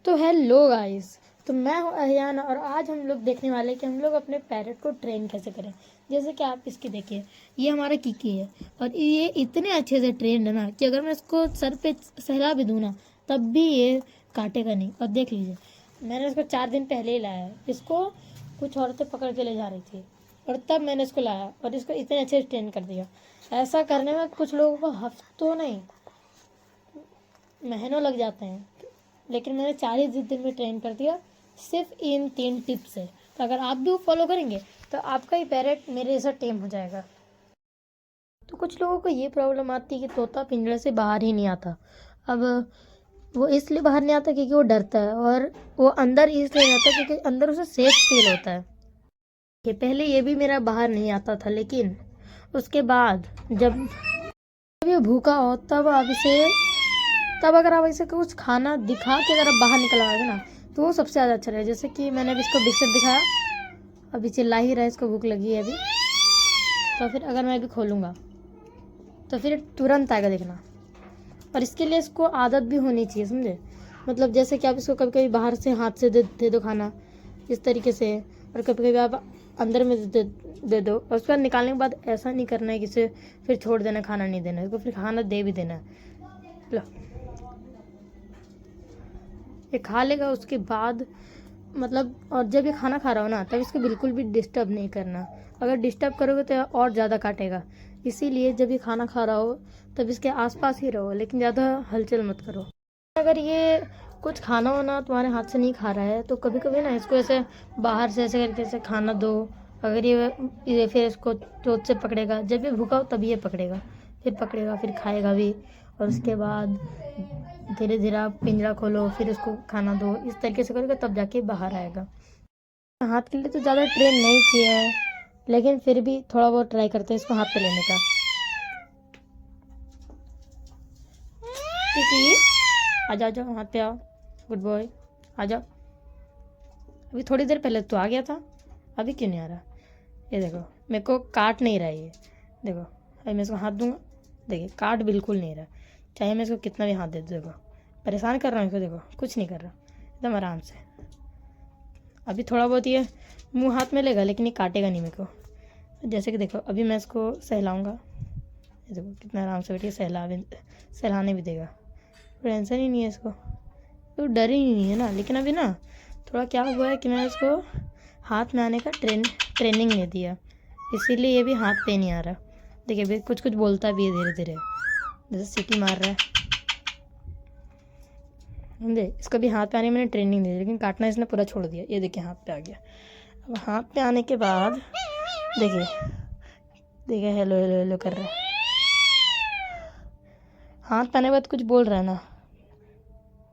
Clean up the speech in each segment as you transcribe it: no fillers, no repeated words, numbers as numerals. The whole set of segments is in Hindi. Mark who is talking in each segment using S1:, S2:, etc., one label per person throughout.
S1: तो हेलो गाइस, तो मैं हूँ अहियान और आज हम लोग देखने वाले हैं कि हम लोग अपने पैरट को ट्रेन कैसे करें। जैसे कि आप इसकी देखिए, ये हमारा किकी है और ये इतने अच्छे से ट्रेंड है ना कि अगर मैं इसको सर पे सहला भी दूँ ना तब भी ये काटेगा नहीं। और देख लीजिए, मैंने इसको 4 दिन पहले ही लाया है। इसको कुछ औरतें पकड़ के ले जा रही थी और तब मैंने इसको लाया और इसको इतने अच्छे से ट्रेन कर दिया। ऐसा करने में कुछ लोगों को हफ्तों नहीं महीनों लग जाते हैं, लेकिन मैंने 40 दिन में ट्रेन कर दिया सिर्फ इन 3 टिप्स से। तो अगर आप भी फॉलो करेंगे तो आपका ही पैरेट मेरे जैसा टेम हो जाएगा। तो कुछ लोगों को ये प्रॉब्लम आती है कि तोता पिंजरे से बाहर ही नहीं आता। अब वो इसलिए बाहर नहीं आता क्योंकि वो डरता है, और वो अंदर इसलिए रहता है क्योंकि अंदर उसे सेफ फील होता है। कि पहले ये भी मेरा बाहर नहीं आता था, लेकिन उसके बाद जब ये भूखा हो तब अगर आप इसे कुछ खाना दिखा के अगर आप बाहर निकल आएंगे ना तो वो सबसे ज़्यादा अच्छा रहेगा। जैसे कि मैंने अभी इसको बिस्किट दिखाया, अभी चिल्ला ही रहा है, इसको भूख लगी है अभी। तो फिर अगर मैं अभी खोलूँगा तो फिर तुरंत आएगा देखना। और इसके लिए इसको आदत भी होनी चाहिए, समझे। मतलब जैसे कि आप इसको कभी कभी बाहर से हाथ से दे दो खाना इस तरीके से, और कभी कभी आप अंदर में दे दो। और उसके बाद निकालने के बाद ऐसा नहीं करना है कि इसे फिर छोड़ देना, खाना नहीं देना, इसको फिर खाना दे भी देना। लो, ये खा लेगा उसके बाद, मतलब। और जब ये खाना खा रहा हो ना तब इसको बिल्कुल भी डिस्टर्ब नहीं करना। अगर डिस्टर्ब करोगे तो और ज़्यादा काटेगा। इसीलिए जब ये खाना खा रहा हो तब इसके आसपास ही रहो, लेकिन ज़्यादा हलचल मत करो। अगर ये कुछ खाना वाना तुम्हारे हाथ से नहीं खा रहा है तो कभी कभी ना इसको ऐसे बाहर से ऐसे करके ऐसे खाना दो। अगर ये फिर इसको चोट से पकड़ेगा, जब ये भूखा हो तभी ये पकड़ेगा, फिर खाएगा भी। और उसके बाद धीरे धीरे आप पिंजरा खोलो, फिर उसको खाना दो। इस तरीके से करोगे तब जाके बाहर आएगा। हाथ के लिए तो ज़्यादा ट्रेन नहीं किया है, लेकिन फिर भी थोड़ा बहुत ट्राई करते हैं इसको हाथ पे लेने का। आ जाओ हाथ पे आओ, गुड बॉय, आ जाओ। अभी थोड़ी देर पहले तो आ गया था, अभी क्यों नहीं आ रहा। ये देखो, मेरे को काट नहीं रहा है ये। देखो अभी मैं इसको हाथ दूंगा, देखिए काट बिल्कुल नहीं रहा। चाहे मैं इसको कितना भी हाथ दे दूँ, देखो परेशान कर रहा हूँ इसको, देखो कुछ नहीं कर रहा, एकदम आराम से। अभी थोड़ा बहुत ये मुंह हाथ में लेगा, लेकिन ये काटेगा नहीं मेरे को। जैसे कि देखो अभी मैं इसको सहलाऊँगा, ये देखो कितना आराम से बैठिए, सहलाने भी देगा। टेंशन ही नहीं है इसको, तो डर ही नहीं है ना। लेकिन अभी ना थोड़ा क्या हुआ है कि मैं इसको हाथ में आने का ट्रेनिंग नहीं दिया, इसीलिए ये भी हाथ पे नहीं आ रहा। देखिए अभी कुछ कुछ बोलता भी है धीरे धीरे, जैसे सीटी मार रहा है, समझे। इसको भी हाथ पे आने मैंने ट्रेनिंग दी, लेकिन काटना इसने पूरा छोड़ दिया। ये देखिए हाथ पे आ गया। अब हाथ पे आने के बाद देखिए हेलो हेलो हेलो कर रहा है। हाथ पे आने के बाद कुछ बोल रहा है ना,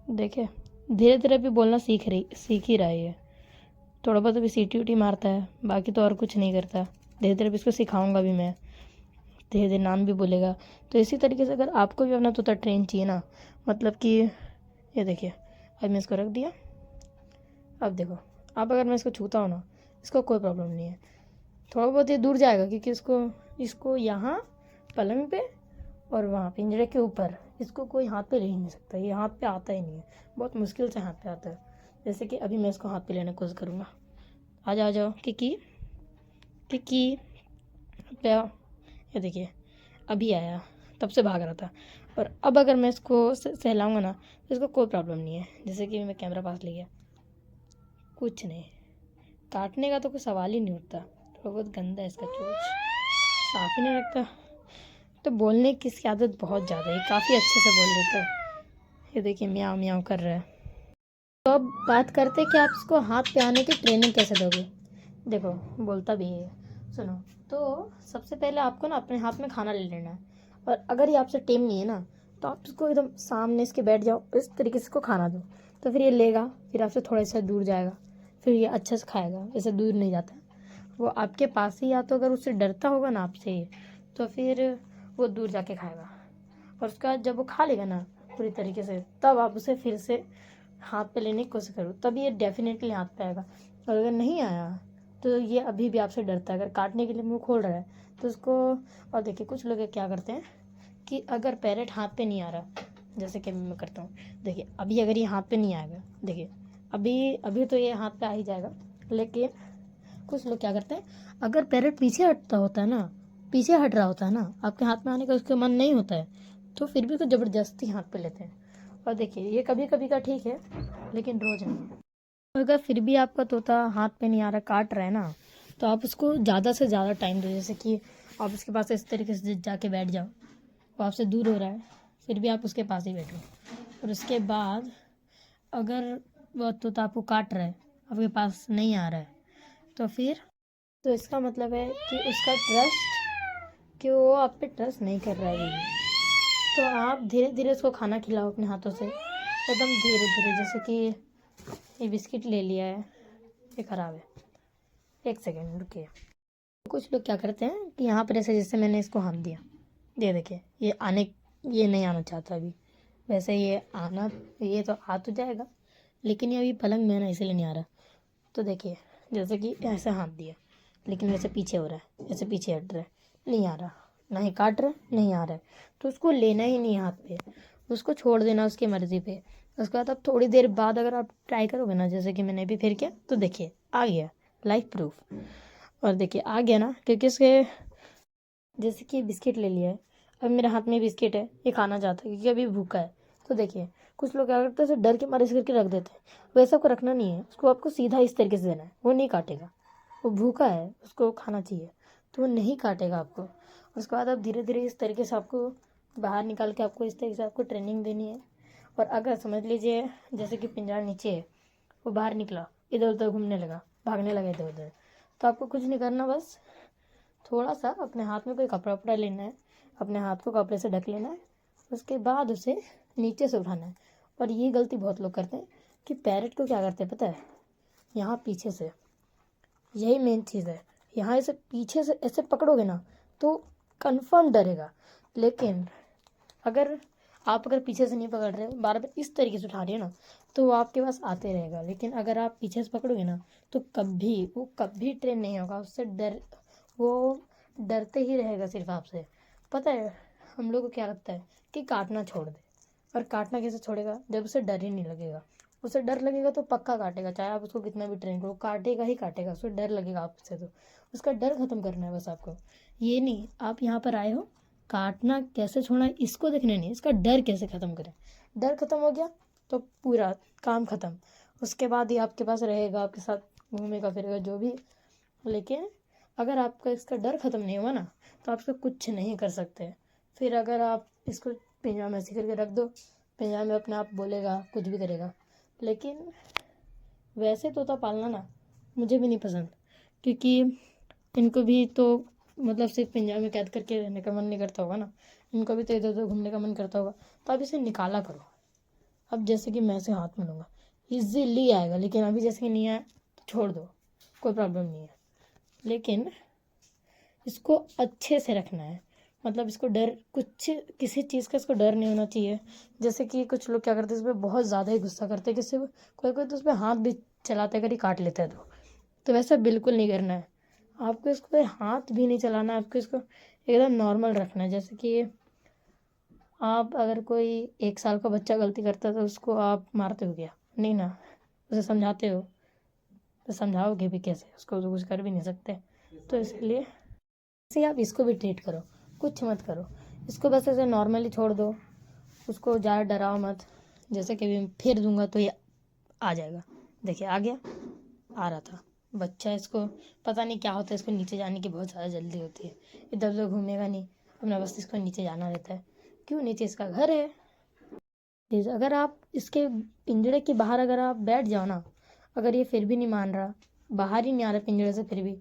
S1: देखिए धीरे धीरे भी बोलना सीख ही रहा है। थोड़ा बहुत अभी सीटी उटी मारता है, बाकी तो और कुछ नहीं करता। धीरे धीरे भी इसको सिखाऊंगा भी मैं, धीरे धीरे नाम भी बोलेगा। तो इसी तरीके से अगर आपको भी अपना तोता ट्रेन चाहिए ना, मतलब कि ये देखिए अब मैं इसको रख दिया। अब देखो, अब अगर मैं इसको छूता हूँ ना, इसको कोई प्रॉब्लम नहीं है। थोड़ा बहुत ये दूर जाएगा क्योंकि इसको यहाँ पलंग पे और वहाँ पिंजरे के ऊपर इसको कोई हाथ पे ले ही नहीं सकता। ये हाथ पे आता ही नहीं है, बहुत मुश्किल से हाथ पे आता है। जैसे कि अभी मैं इसको हाथ पे लेने की कोशिश करूँगा। आ जाओ किकी पे आओ। ये देखिए अभी आया, तब से भाग रहा था। और अब अगर मैं इसको सहलाऊँगा ना तो इसको कोई प्रॉब्लम नहीं है। जैसे कि मैं कैमरा पास ले गया, कुछ नहीं, काटने का तो कोई सवाल ही नहीं उठता। थोड़ा बहुत गंदा है इसका चोंच, साफ ही नहीं रखता। तो बोलने की इसकी आदत बहुत ज़्यादा है, काफ़ी अच्छे से बोल देता है। ये देखिए म्याऊं म्याऊं कर रहा है। तो अब बात करते हैं कि आप इसको हाथ पे आने की ट्रेनिंग कैसे दोगे। देखो बोलता भी है, सुनो। तो सबसे पहले आपको ना अपने हाथ में खाना ले लेना है, और अगर ये आपसे टेम नहीं है ना तो आप इसको एकदम सामने इसके बैठ जाओ, इस तरीके से इसको खाना दो। तो फिर ये लेगा, फिर आपसे थोड़ा सा दूर जाएगा, फिर ये अच्छे से खाएगा। ऐसे दूर नहीं जाता, वो आपके पास ही। या तो अगर उससे डरता होगा ना आपसे तो फिर वो दूर जाके खाएगा। और उसके बाद जब वो खा लेगा ना पूरी तरीके से, तब आप उसे फिर से हाथ पे लेने की कोशिश करो, तब ये डेफिनेटली हाथ पे आएगा। और अगर नहीं आया तो ये अभी भी आपसे डरता है। अगर काटने के लिए मुंह खोल रहा है तो उसको। और देखिए कुछ लोग क्या करते हैं कि अगर पैरेट हाथ पे नहीं आ रहा, जैसे कि मैं करता हूँ, देखिए अभी अगर ये हाथ पे नहीं आएगा देखिए अभी अभी तो ये हाथ पे आ ही जाएगा, लेकिन कुछ लोग क्या करते हैं, अगर पैरेट पीछे हटता होता है ना, पीछे हट रहा होता है ना, आपके हाथ में आने का उसका मन नहीं होता है, तो फिर भी तो ज़बरदस्ती हाथ पे लेते हैं। और देखिए ये कभी कभी का ठीक है, लेकिन रोज़ नहीं। अगर फिर भी आपका तोता हाथ पे नहीं आ रहा, काट रहा है ना, तो आप उसको ज़्यादा से ज़्यादा टाइम दो। जैसे कि आप उसके पास इस तरीके से जाके बैठ जाओ, वो आपसे दूर हो रहा है, फिर भी आप उसके पास ही बैठो। और उसके बाद अगर वो तोता आपको काट रहा है, आपके पास नहीं आ रहा है, तो इसका मतलब है कि उसका ट्रस्ट, कि वो आप पे ट्रस्ट नहीं कर रहा है अभी भी। तो आप धीरे धीरे उसको खाना खिलाओ अपने हाथों से, एकदम धीरे धीरे। जैसे कि ये बिस्किट ले लिया है, ये ख़राब है, एक सेकेंड रुकिए। कुछ लोग क्या करते हैं कि यहाँ पर ऐसे, जैसे मैंने इसको हाथ दिया, ये देखिए ये नहीं आना चाहता अभी। वैसे ये तो आ तो जाएगा, लेकिन ये अभी पलंग में है ना, इसीलिए नहीं आ रहा। तो देखिए जैसे कि ऐसे हाथ दिया, लेकिन वैसे पीछे हो रहा है, ऐसे पीछे हट रहा है, नहीं आ रहा, ना ही काट रहा है, नहीं आ रहा है। तो उसको लेना ही नहीं हाथ पे, उसको छोड़ देना उसकी मर्ज़ी पे। उसके बाद अब थोड़ी देर बाद अगर आप ट्राई करोगे ना, जैसे कि मैंने भी फिर किया, तो देखिए आ गया, लाइफ प्रूफ। और देखिए आ गया ना, क्योंकि उसके जैसे कि बिस्किट ले लिया है, अब मेरे हाथ में बिस्किट है, ये खाना चाहता है क्योंकि अभी भूखा है। तो देखिए कुछ लोग क्या करते हैं, उसे डर के मारे इस करके रख देते हैं। वैसा को रखना नहीं है, उसको आपको सीधा इस तरीके से देना है, वो नहीं काटेगा। वो भूखा है, उसको खाना चाहिए, तो वो नहीं काटेगा आपको। उसके बाद आप धीरे धीरे इस तरीके से आपको बाहर निकाल के आपको इस तरीके से आपको ट्रेनिंग देनी है। और अगर समझ लीजिए जैसे कि पिंजरा नीचे है, वो बाहर निकला, इधर उधर घूमने लगा, भागने लगा इधर उधर, तो आपको कुछ नहीं करना, बस थोड़ा सा अपने हाथ में कोई कपड़ा वपड़ा लेना है, अपने हाथ को कपड़े से ढक लेना है, उसके बाद उसे नीचे से उठाना है। और ये गलती बहुत लोग करते हैं कि पैरेट को क्या करते हैं पता है, यहाँ पीछे से, यही मेन चीज़ है, यहाँ ऐसे पीछे से ऐसे पकड़ोगे ना तो कंफर्म डरेगा। लेकिन अगर पीछे से नहीं पकड़ रहे हो, बार बार इस तरीके से उठा रहे हो ना, तो वो आपके पास आते रहेगा। लेकिन अगर आप पीछे से पकड़ोगे ना, तो वो कभी ट्रेन नहीं होगा, वो डरते ही रहेगा सिर्फ आपसे। पता है हम लोग को क्या लगता है कि काटना छोड़ दे, और काटना कैसे छोड़ेगा, जब उसे डर ही नहीं लगेगा। उसे डर लगेगा तो पक्का काटेगा, चाहे आप उसको कितना भी ट्रेन करो, काटेगा ही काटेगा। उसे डर लगेगा आपसे, तो उसका डर ख़त्म करना है बस आपको। ये नहीं आप यहाँ पर आए हो काटना कैसे छोड़ना है इसको देखने नहीं, इसका डर कैसे ख़त्म करें। डर ख़त्म हो गया तो पूरा काम ख़त्म। उसके बाद ही आपके पास रहेगा, आपके साथ घूमेगा फिरेगा जो भी। लेकिन अगर आपका इसका डर ख़त्म नहीं हुआ ना, तो आप इसको कुछ नहीं कर सकते। फिर अगर आप इसको पिंजरा में ऐसे करके रख दो, पिंजरा में अपने आप बोलेगा, कुछ भी करेगा। लेकिन वैसे तोता पालना ना मुझे भी नहीं पसंद, क्योंकि इनको भी तो मतलब सिर्फ पिंजरा में कैद करके रहने का मन नहीं करता होगा ना, इनको भी तो इधर उधर घूमने का मन करता होगा। तो आप इसे निकाला करो। अब जैसे कि मैं इसे हाथ में लूँगा, ईजीली आएगा, लेकिन अभी जैसे कि नहीं आया तो छोड़ दो, कोई प्रॉब्लम नहीं है। लेकिन इसको अच्छे से रखना है, मतलब इसको किसी चीज़ का इसको डर नहीं होना चाहिए। जैसे कि कुछ लोग क्या करते हैं, इस पर बहुत ज़्यादा ही गुस्सा करते हैं, किसी कोई कोई तो उस पर हाथ भी चलाते अगर ये काट लेता है तो वैसा बिल्कुल नहीं करना है। आपको इसको पे हाथ भी नहीं चलाना है, आपको इसको एकदम नॉर्मल रखना है। जैसे कि आप अगर कोई 1 साल का बच्चा गलती करता है तो उसको आप मारते हो क्या? नहीं ना, उसे समझाते हो, तो समझाओगे भी कैसे उसको, तो कुछ कर भी नहीं सकते। तो इसलिए ऐसे आप इसको भी ट्रीट करो, कुछ मत करो, इसको बस ऐसे नॉर्मली छोड़ दो, उसको ज़्यादा डराओ मत। जैसे कि मैं फिर दूंगा तो ये आ जाएगा, देखिए आ गया, आ रहा था बच्चा। इसको पता नहीं क्या होता है, इसको नीचे जाने की बहुत ज़्यादा जल्दी होती है, इधर उधर घूमेगा नहीं अपना, बस इसको नीचे जाना रहता है। क्यों, नीचे इसका घर है। प्लीज़ अगर आप इसके पिंजरे के बाहर अगर आप बैठ जाओ ना, अगर ये फिर भी नहीं मान रहा, बाहर ही नहीं आ रहा पिंजरे से फिर भी,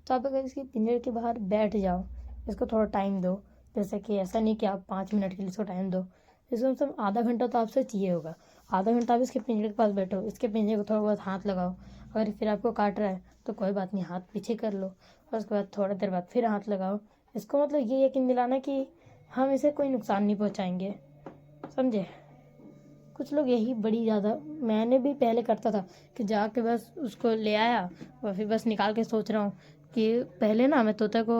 S1: तो आप अगर इसके पिंजरे के बाहर बैठ जाओ, इसको थोड़ा टाइम दो। जैसे कि ऐसा नहीं कि आप 5 मिनट के लिए इसको टाइम दो, इसको मतलब आधा घंटा तो आपसे चाहिए होगा। आधा घंटा आप इसके पिंजरे के पास बैठो, इसके पिंजरे को थोड़ा बहुत हाथ लगाओ। अगर फिर आपको काट रहा है तो कोई बात नहीं, हाथ पीछे कर लो, और उसके बाद थोड़ा देर बाद फिर हाथ लगाओ। इसको मतलब ये यकीन दिलाना कि हम इसे कोई नुकसान नहीं पहुँचाएंगे, समझे। कुछ लोग यही बड़ी ज़्यादा, मैंने भी पहले करता था कि जाके बस उसको ले आया और फिर बस निकाल के सोच रहा हूँ कि पहले ना मैं तोते को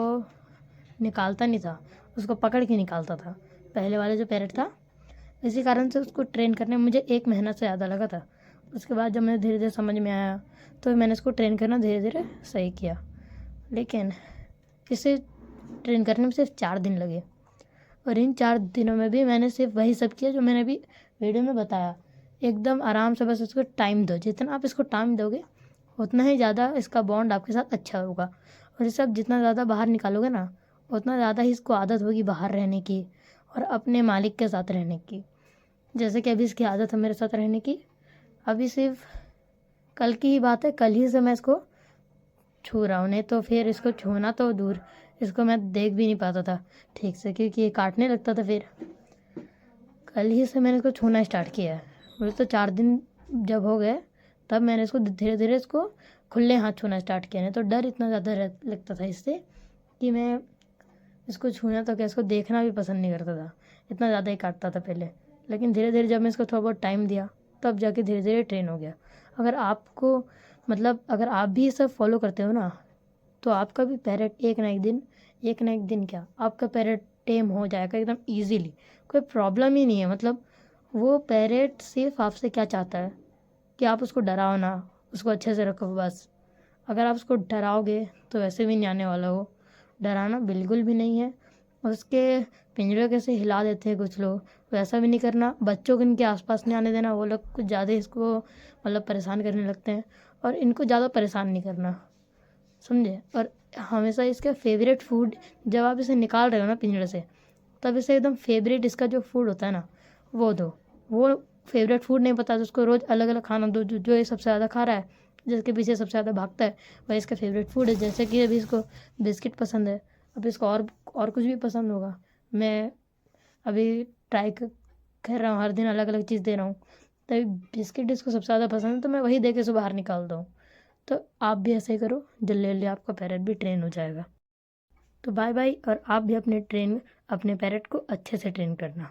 S1: निकालता नहीं था, उसको पकड़ के निकालता था। पहले वाले जो पैरेट था, इसी कारण से उसको ट्रेन करने में मुझे 1 महीना से ज़्यादा लगा था। उसके बाद जब मुझे धीरे धीरे समझ में आया तो मैंने इसको ट्रेन करना धीरे धीरे सही किया। लेकिन इसे ट्रेन करने में सिर्फ 4 दिन लगे, और इन 4 दिनों में भी मैंने सिर्फ वही सब किया जो मैंने अभी वीडियो में बताया। एकदम आराम से बस इसको टाइम दो, जितना आप इसको टाइम दोगे उतना ही ज़्यादा इसका बॉन्ड आपके साथ अच्छा होगा। और ये सब जितना ज़्यादा बाहर निकालोगे ना, उतना ज़्यादा ही इसको आदत होगी बाहर रहने की और अपने मालिक के साथ रहने की। जैसे कि अभी इसकी आदत है मेरे साथ रहने की। अभी सिर्फ कल की ही बात है, कल ही से मैं इसको छू रहा हूँ, नहीं तो फिर इसको छूना तो दूर, इसको मैं देख भी नहीं पाता था ठीक से, क्योंकि ये काटने लगता था। फिर कल ही से मैंने इसको छूना स्टार्ट किया है। मुझे तो 4 दिन जब हो गए तब मैंने इसको धीरे धीरे इसको खुले हाथ छूना स्टार्ट किया। नहीं तो डर इतना ज़्यादा लगता था इससे कि मैं इसको छूना तो क्या, इसको देखना भी पसंद नहीं करता था, इतना ज़्यादा ही काटता था पहले। लेकिन धीरे धीरे जब मैं इसको थोड़ा बहुत टाइम दिया तब जाके धीरे धीरे ट्रेन हो गया। अगर आपको अगर आप भी ये सब फॉलो करते हो ना, तो आपका भी पैरेट एक ना एक दिन क्या, आपका पैरेट टेम हो जाएगा एकदम ईजीली। कोई प्रॉब्लम ही नहीं है। वो पैरेट सिर्फ आपसे क्या चाहता है कि आप उसको डराओ ना, उसको अच्छे से रखो बस। अगर आप उसको डराओगे तो वैसे भी नहीं आने वाला हो। डराना बिल्कुल भी नहीं है। उसके पिंजरे कैसे हिला देते हैं कुछ लोग, वैसा भी नहीं करना। बच्चों को इनके आसपास नहीं आने देना, वो लोग कुछ ज़्यादा इसको परेशान करने लगते हैं। और इनको ज़्यादा परेशान नहीं करना, समझे। और हमेशा इसका फेवरेट फूड, जब आप इसे निकाल रहे हो ना पिंजरे से, तब इसे एकदम फेवरेट इसका जो फूड होता है ना वो दो। वो फेवरेट फूड नहीं पता तो उसको रोज़ अलग अलग खाना दो। जो ये सबसे ज़्यादा खा रहा है, जिसके पीछे सबसे ज़्यादा भागता है, वही इसका फेवरेट फूड है। जैसे कि अभी इसको बिस्किट पसंद है, अब इसको और कुछ भी पसंद होगा। मैं अभी ट्राई कर रहा हूँ, हर दिन अलग अलग चीज़ दे रहा हूँ। तभी बिस्किट इसको सबसे ज़्यादा पसंद है, तो मैं वही दे के इसे बाहर निकालता हूँ। तो आप भी ऐसे ही करो, जल्दी जल्दी आपका पैरेट भी ट्रेन हो जाएगा। तो बाय बाय, और आप भी अपने पैरेट को अच्छे से ट्रेन करना।